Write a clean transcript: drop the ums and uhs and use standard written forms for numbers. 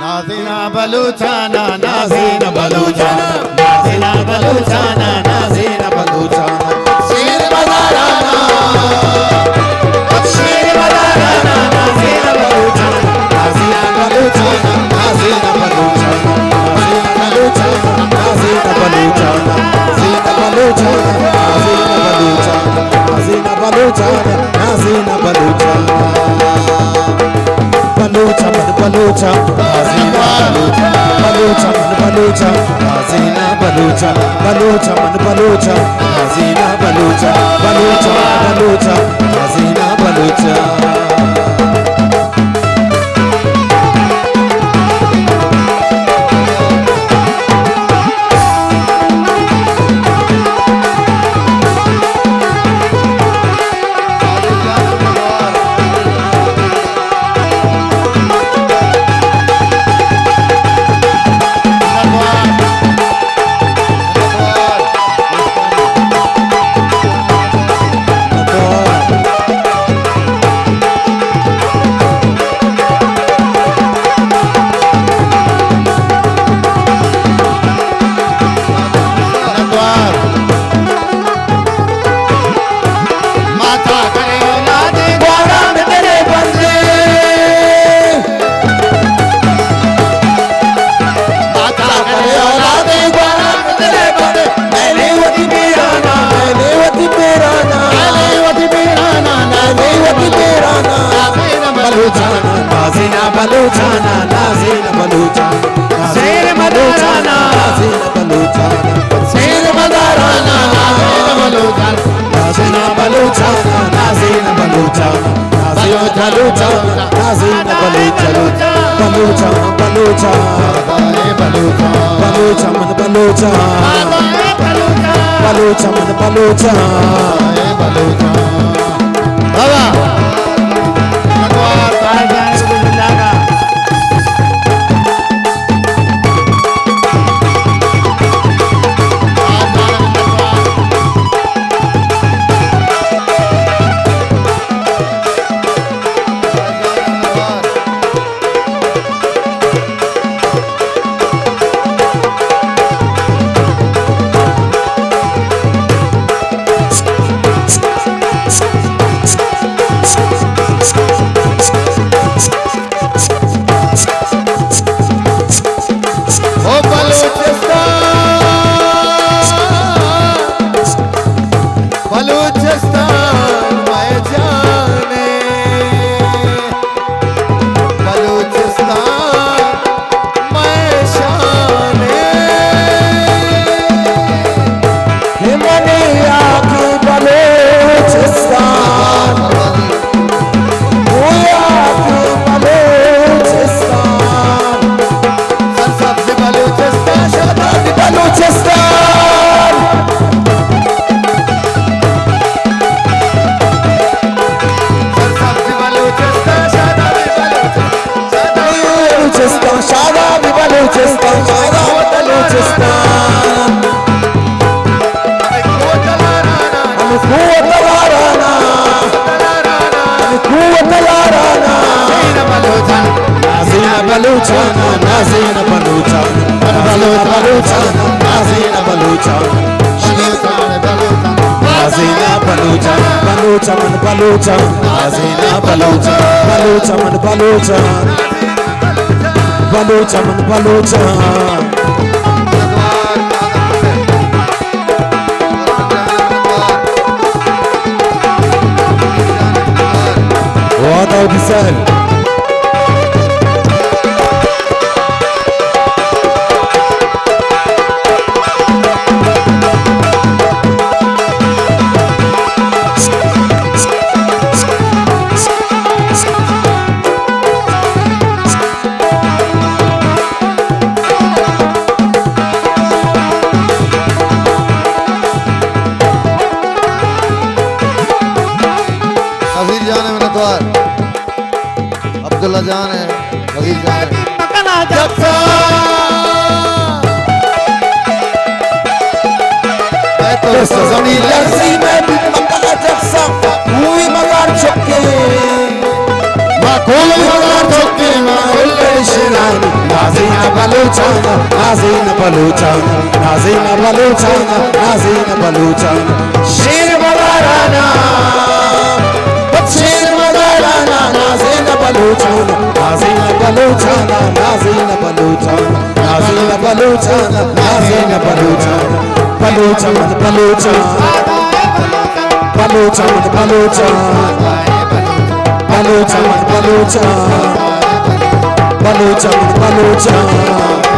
नाज़ीना बलूचाना नाज़ीना बलूचाना नाज़ीना बलूचाना नाज़ीना बलूचाना शेर बजाराना शेर बजाराना नाज़ीना बलूचाना नाज़ीना बलूचाना नाज़ीना बलूचाना नाज़ीना बलूचाना नाज़ीना बलूचाना नाज़ीना बलूचाना नाज़ीना बलूचाना Balucha, balucha, Nazina balucha, balucha, balucha, Nazina balucha, balucha, balucha, Nazina balucha, balucha, balucha, Nazina balucha. Nazina baluchana, Nazina baluchana, Sheer madarana, Nazina baluchana, Sheer madarana, Nazina baluchana, Nazina baluchana, Nazina baluchana, Nazina baluchana, Nazina baluchana, balucha, balucha, balucha, balucha, man balucha, balucha, man balucha, balucha. Baba. Baluchana, Nazina baluchana, baluchana, Nazina baluchana, Nazina baluchana, balucha man balucha, Nazina balucha, balucha man balucha, balucha man balucha. وهذا بسهل Abdullah जान है, वकील जान है। मैं तो सजनी लर्जी में भी मकला जक्सा, हुई मगर चुके, माँ कोई मगर चुके, माँ उल्ले Shirani. Nazina Baluchana, Nazina Baluchana, Nazina Baluchana, Nazina Baluchana, Shir Madarana, Shir Madarana, Nazina Baluchana, Nazina Baluchana, Nazina Baluchana, Nazina Baluchana, Nazina Baluchana, Baluchana, Baluchana, Baluchana, Baluchana, Baluchana, Baluchana, Baluchana, Baluchana.